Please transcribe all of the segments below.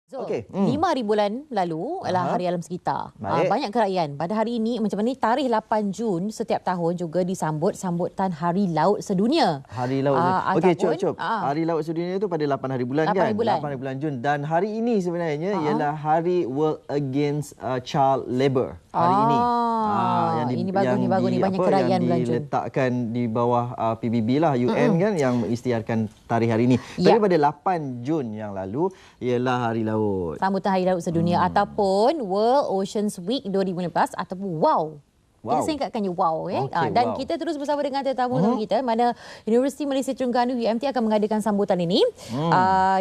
Okey. 5 hari bulan lalu adalah Hari Alam Sekitar. Banyak kerajaan. Pada hari ini, macam mana tarikh 8 Jun setiap tahun juga disambut sambutan Hari Laut Sedunia. Hari Laut Sedunia. Okey, Cop. Hari Laut Sedunia itu pada 8 hari bulan 8 kan? hari bulan. 8 hari bulan Jun. Dan hari ini sebenarnya ialah Hari World Against Child Labour. Hari ini. Ini bagus ni. Banyak kerajaan bulan Jun. Yang diletakkan di bawah PBB lah, UN kan, yang mengisytiharkan tarikh hari ini. Tapi pada 8 Jun yang lalu ialah Hari Laut. Sambutan Hari Laut Sedunia ataupun World Oceans Week 2015 ataupun WOW. Kita singkatkannya WOW. Dan kita terus bersama dengan tetamu kita, mana Universiti Malaysia Terengganu UMT akan mengadakan sambutan ini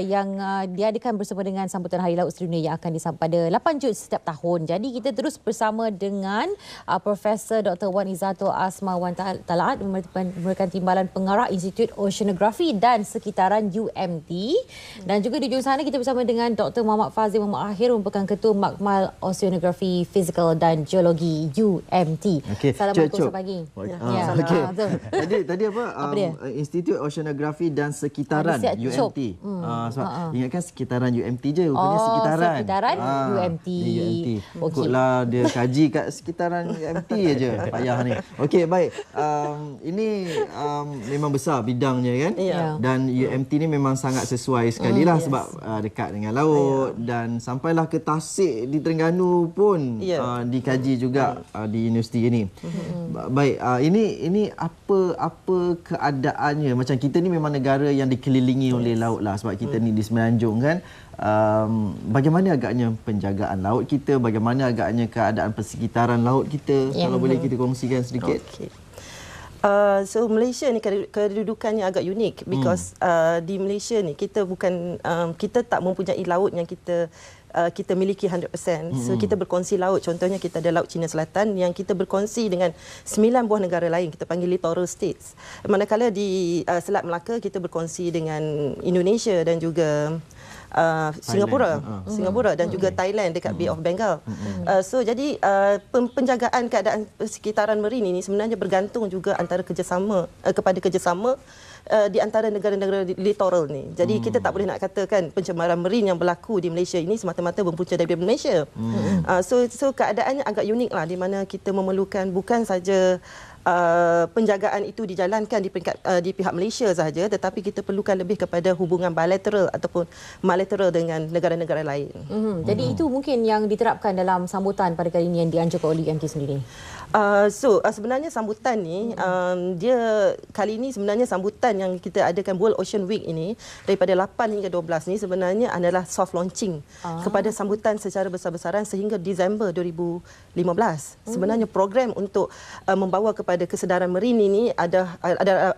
yang diadakan bersama dengan sambutan Hari Laut Sedunia yang akan disambut pada 8 Jun setiap tahun. Jadi kita terus bersama dengan Profesor Dr. Wan Izzatul Asmawan Talaat, merupakan Timbalan Pengarah Institut Oceanografi dan Sekitaran UMT. Dan juga di ujung sana kita bersama dengan Dr. Muhammad Fazil Muhammad Akhir, merupakan Ketua Makmal Oceanografi, Fizikal dan Geologi UMT. Okay. Assalamualaikum, selamat pagi. Tadi apa? Institut Oceanografi dan Sekitaran UMT. Sebab ingatkan sekitaran UMT je, rupanya sekitaran. Sekitaran UMT. Ikutlah dia kaji kat sekitaran UMT aja. Payah ni. Okey, baik. Ini memang besar bidangnya kan? Dan UMT ni memang sangat sesuai sekali lah sebab dekat dengan laut dan sampailah ke tasik di Terengganu pun dikaji juga di universiti ini. Baik, ini apa keadaannya? Macam kita ni memang negara yang dikelilingi oleh laut lah, sebab kita ni di Semenanjung kan. Bagaimana agaknya penjagaan laut kita? Bagaimana agaknya keadaan persekitaran laut kita? Kalau boleh kita kongsikan sedikit. So Malaysia ni kedudukannya agak unik because di Malaysia ni kita bukan kita tak mempunyai laut yang kita miliki 100%. So kita berkongsi laut. Contohnya kita ada Laut Cina Selatan yang kita berkongsi dengan 9 buah negara lain. Kita panggil littoral states. Manakala di Selat Melaka kita berkongsi dengan Indonesia dan juga Singapura dan juga Thailand dekat Bay of Bengal. So jadi penjagaan keadaan sekitaran marin ini sebenarnya bergantung juga antara kerjasama di antara negara-negara littoral ni. Jadi kita tak boleh nak katakan pencemaran marin yang berlaku di Malaysia ini semata-mata berpunca dari Malaysia. So keadaannya agak unik lah, di mana kita memerlukan bukan saja penjagaan itu dijalankan di pihak Malaysia sahaja, tetapi kita perlukan lebih kepada hubungan bilateral ataupun multilateral dengan negara-negara lain. Jadi itu mungkin yang diterapkan dalam sambutan pada kali ini yang dianjurkan oleh UMT sendiri. Sebenarnya sambutan ni dia kali ini sebenarnya sambutan yang kita adakan World Ocean Week ini daripada 8 hingga 12 ni sebenarnya adalah soft launching kepada sambutan secara besar-besaran sehingga Disember 2015. Sebenarnya program untuk membawa kepada kesedaran marin ini ada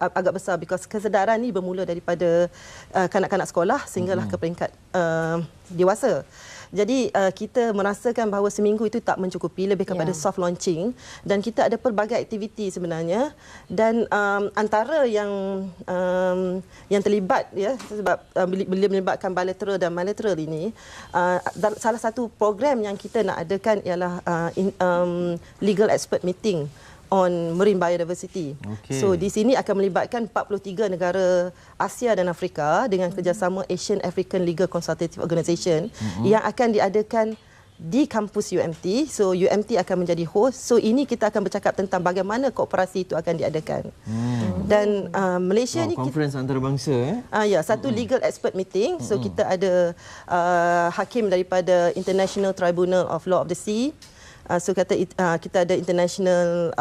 agak besar because kesedaran ni bermula daripada kanak-kanak sekolah sehinggalah ke peringkat dewasa. Jadi kita merasakan bahawa seminggu itu tak mencukupi, lebih kepada soft launching, dan kita ada pelbagai aktiviti sebenarnya, dan antara yang terlibat sebab bila melibatkan bilateral dan multilateral ini, salah satu program yang kita nak adakan ialah legal expert meeting on marine biodiversity. So di sini akan melibatkan 43 negara Asia dan Afrika dengan kerjasama Asian African Legal Consultative Organisation yang akan diadakan di kampus UMT. So UMT akan menjadi host. So ini kita akan bercakap tentang bagaimana kooperasi itu akan diadakan. Dan Malaysia ni conference antarabangsa satu legal expert meeting. So kita ada hakim daripada International Tribunal of Law of the Sea. So kita ada International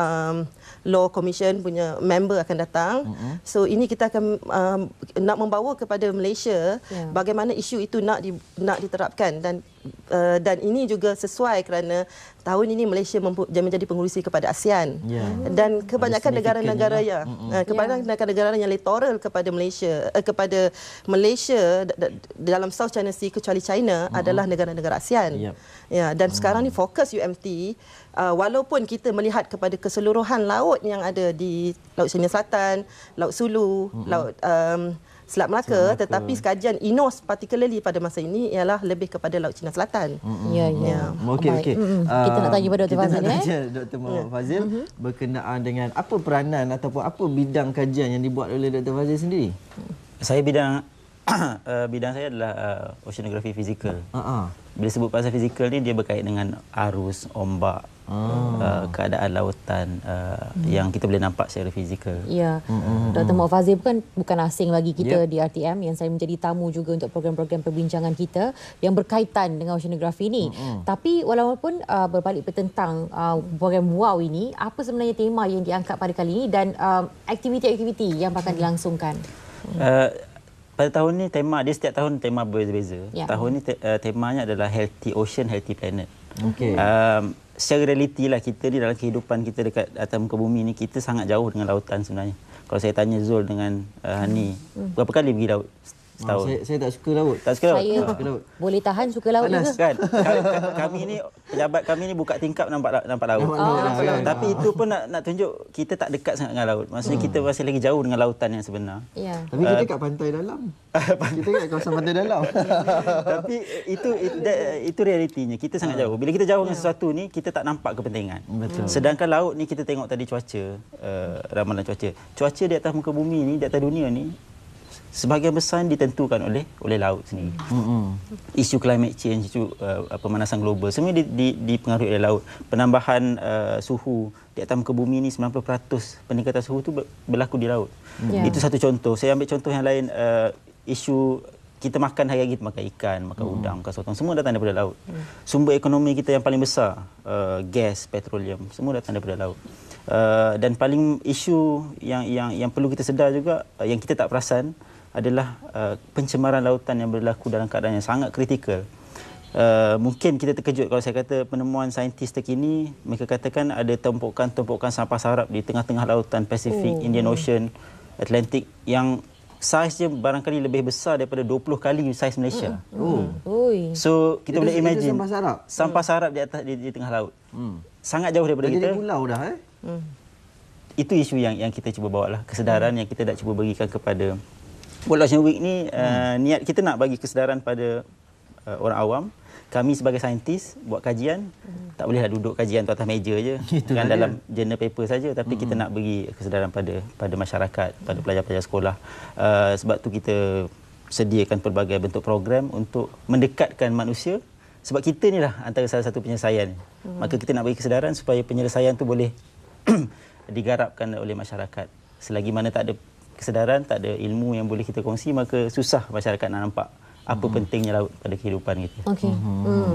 Law Commission punya member akan datang. So ini kita akan nak membawa kepada Malaysia bagaimana isu itu nak diterapkan, dan ini juga sesuai kerana tahun ini Malaysia menjadi pengurusi kepada ASEAN dan kebanyakan negara-negara kebanyakan negara-negara yang littoral kepada Malaysia dalam South China Sea kecuali China adalah negara-negara ASEAN. Dan sekarang ni fokus UMT, walaupun kita melihat kepada keseluruhan laut yang ada di Laut Cina Selatan, Laut Sulu, Laut Selat Melaka, tetapi kajian INOS particularly pada masa ini ialah lebih kepada Laut Cina Selatan. Okey. Kita nak tanya pada Dr. Fazil. Kita nak tanya Dr. Muhammad Fazil berkenaan dengan apa peranan ataupun apa bidang kajian yang dibuat oleh Dr. Fazil sendiri. Saya bidang bidang saya adalah oceanography fizikal. Bila sebut pasal fizikal ni, dia berkait dengan arus, ombak, keadaan lautan yang kita boleh nampak secara fizikal. Ya, Dr. Muhammad Fazil bukan asing bagi kita di RTM, yang saya menjadi tamu juga untuk program-program perbincangan kita yang berkaitan dengan oceanography ini. Tapi walaupun berbalik bertentang program WOW ini, apa sebenarnya tema yang diangkat pada kali ini dan aktiviti-aktiviti yang akan dilangsungkan? Pada tahun ni dia setiap tahun tema berbeza. Tahun ni temanya adalah Healthy Ocean, Healthy Planet. Secara realiti lah, kita ni dalam kehidupan kita dekat atas muka bumi ni, kita sangat jauh dengan lautan sebenarnya. Kalau saya tanya Zul dengan Hani, berapa kali pergi laut setahun? Saya tak suka laut. Tak suka laut? Saya boleh tahan, suka laut Panas, juga. kan? Kami ni, pejabat kami ni buka tingkap nampak laut. Tapi itu pun nak tunjuk kita tak dekat sangat dengan laut. Maksudnya kita masih lagi jauh dengan lautan yang sebenar. Tapi kita kat pantai dalam. Kita kat kawasan pantai dalam. Tapi itu realitinya. Kita sangat jauh. Bila kita jauh dengan sesuatu ni, kita tak nampak kepentingan. Betul. Sedangkan laut ni, kita tengok tadi cuaca, ramalan cuaca. Cuaca di atas muka bumi ni, di atas dunia ni, sebahagian besar ditentukan oleh laut sendiri. Isu climate change, isu pemanasan global, semua dipengaruhi oleh laut. Penambahan suhu di atas muka bumi ni, 90% peningkatan suhu tu berlaku di laut. Itu satu contoh. Saya ambil contoh yang lain, isu kita makan hari-hari, kita makan ikan, makan udang, makan sotong, semua datang daripada laut. Sumber ekonomi kita yang paling besar, gas, petroleum, semua datang daripada laut. Dan paling isu yang perlu kita sedar juga, yang kita tak perasan, adalah pencemaran lautan yang berlaku dalam keadaan yang sangat kritikal. Mungkin kita terkejut kalau saya kata penemuan saintis terkini, mereka katakan ada tumpukan sampah sarap di tengah-tengah lautan Pasifik, Indian Ocean, Atlantic, yang saiznya barangkali lebih besar daripada 20 kali saiz Malaysia. So kita boleh imagine sampah sarap di atas di tengah laut. Sangat jauh daripada kita. Jadi pulau dah Itu isu yang kita cuba bawa lah, kesedaran yang kita nak cuba berikan kepada World Ocean Week ni. Niat kita nak bagi kesedaran pada orang awam. Kami sebagai saintis buat kajian, tak bolehlah duduk kajian tu atas meja je, kan dalam journal paper saja, tapi kita nak beri kesedaran pada masyarakat, pada pelajar-pelajar sekolah. Sebab tu kita sediakan pelbagai bentuk program untuk mendekatkan manusia, sebab kita ni lah antara salah satu penyelesaian. Maka kita nak bagi kesedaran supaya penyelesaian tu boleh digarapkan oleh masyarakat. Selagi mana tak ada kesedaran, tak ada ilmu yang boleh kita kongsi, maka susah masyarakat nak nampak apa pentingnya laut pada kehidupan kita. Okey.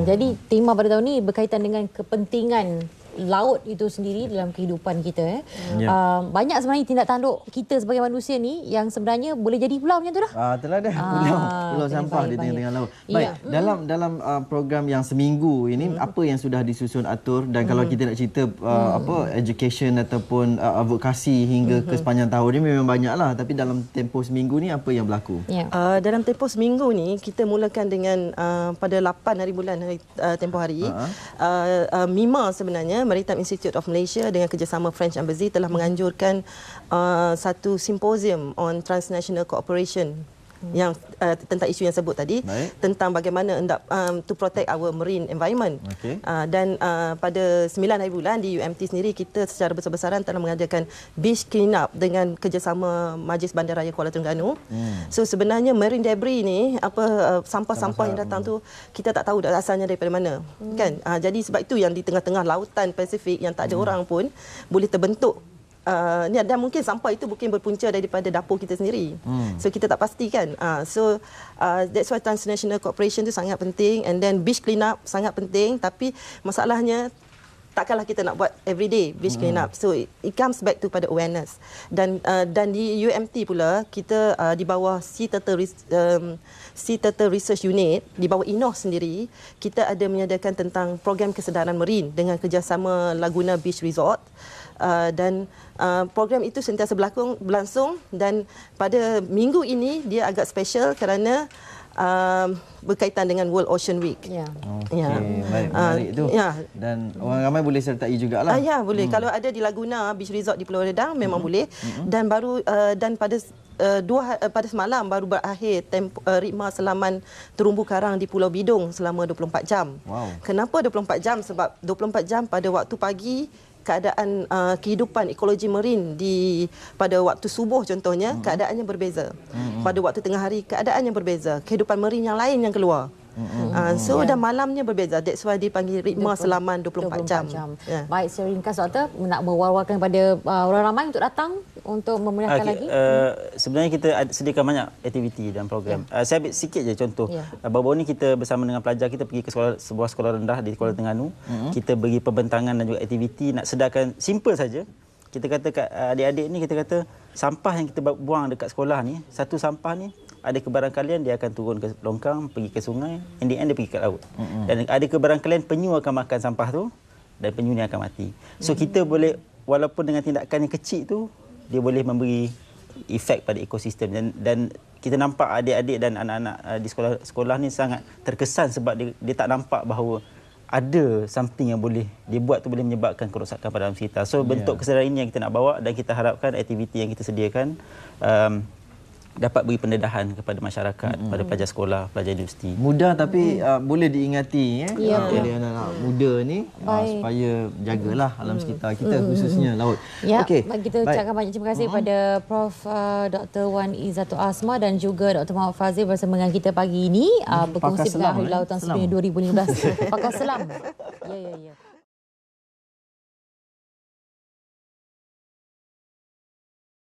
Jadi tema pada tahun ini berkaitan dengan kepentingan laut itu sendiri dalam kehidupan kita. Banyak sebenarnya tindak tanduk kita sebagai manusia ni yang sebenarnya boleh jadi pulau macam tu dah. Itulah dah. Pulau sampah di tengah-tengah laut. Baik, dalam program yang seminggu ini, apa yang sudah disusun atur, dan kalau kita nak cerita education ataupun advokasi hingga ke sepanjang tahun ni memang banyaklah, tapi dalam tempoh seminggu ni apa yang berlaku? Dalam tempoh seminggu ni kita mulakan dengan pada 8 hari bulan tempoh hari. MIMA sebenarnya, Maritime Institute of Malaysia dengan kerjasama French Embassy telah menganjurkan satu simposium on transnational cooperation yang tentang isu yang sebut tadi. Tentang bagaimana to protect our marine environment. Dan pada 9 hari bulan di UMT sendiri, kita secara besar-besaran telah mengadakan beach clean up dengan kerjasama Majlis Bandaraya Kuala Terengganu. So sebenarnya marine debris ni, sampah-sampah yang datang tu, kita tak tahu asalnya daripada mana, kan? Jadi sebab itu yang di tengah-tengah lautan Pasifik yang tak ada orang pun boleh terbentuk. Dan mungkin sampah itu mungkin berpunca daripada dapur kita sendiri. So kita tak pastikan. That's why transnational cooperation itu sangat penting, and then beach clean up sangat penting. Tapi masalahnya, takkanlah kita nak buat everyday beach clean up. So it comes back to pada awareness. Dan di UMT pula, kita di bawah Sea Turtle Research Unit, di bawah INOS sendiri, kita ada menyediakan tentang program kesedaran marine dengan kerjasama Laguna Beach Resort. Dan program itu sentiasa berlangsung, dan pada minggu ini dia agak special kerana berkaitan dengan World Ocean Week. Baik, menarik itu. Dan orang ramai boleh sertai jugalah. Boleh. Kalau ada di Laguna Beach Resort di Pulau Redang memang boleh. Dan pada semalam baru berakhir ritma selaman terumbu karang di Pulau Bidung selama 24 jam. Kenapa 24 jam? Sebab 24 jam pada waktu pagi keadaan kehidupan ekologi marin pada waktu subuh contohnya, keadaannya berbeza. Pada waktu tengah hari, keadaannya berbeza. Kehidupan marin yang lain yang keluar. Dan malamnya berbeza. That's why dipanggil ritma selaman 24 jam. Yeah. Baik, secara ringkas Doktor, nak mewar-warkan kepada orang ramai untuk datang untuk memeriahkan lagi. Sebenarnya kita sediakan banyak aktiviti dan program. Saya ambil sikit je contoh. Baru-baru ni kita bersama dengan pelajar kita pergi ke sebuah sekolah rendah di Kuala Terengganu. Kita beri pembentangan dan juga aktiviti nak sedarkan simple saja. Kita kata kat adik-adik ni, kita kata sampah yang kita buang dekat sekolah ni, satu sampah ni ada kebarangkalian dia akan turun ke longkang, pergi ke sungai, in the end dia pergi ke laut. Dan ada kebarangkalian penyu akan makan sampah tu dan penyu ni akan mati. So kita boleh, walaupun dengan tindakan yang kecil tu, dia boleh memberi efek pada ekosistem. Dan kita nampak adik-adik dan anak-anak di sekolah ni sangat terkesan sebab dia tak nampak bahawa ada something yang boleh dia buat tu boleh menyebabkan kerosakan pada alam sekitar. So bentuk kesedaran ini yang kita nak bawa, dan kita harapkan aktiviti yang kita sediakan dapat beri pendedahan kepada masyarakat, kepada pelajar sekolah, pelajar universiti. Mudah tapi boleh diingati oleh anak-anak muda ni supaya jagalah alam sekitar kita, khususnya laut. Okey. Kita ucapkan banyak terima kasih kepada Prof Dr. Wan Izzatul Asma dan juga Dr. Muhammad Fazil bersama dengan kita pagi ini berkongsi tentang Hari Lautan Sedunia 2015. Pakar selam. Ya.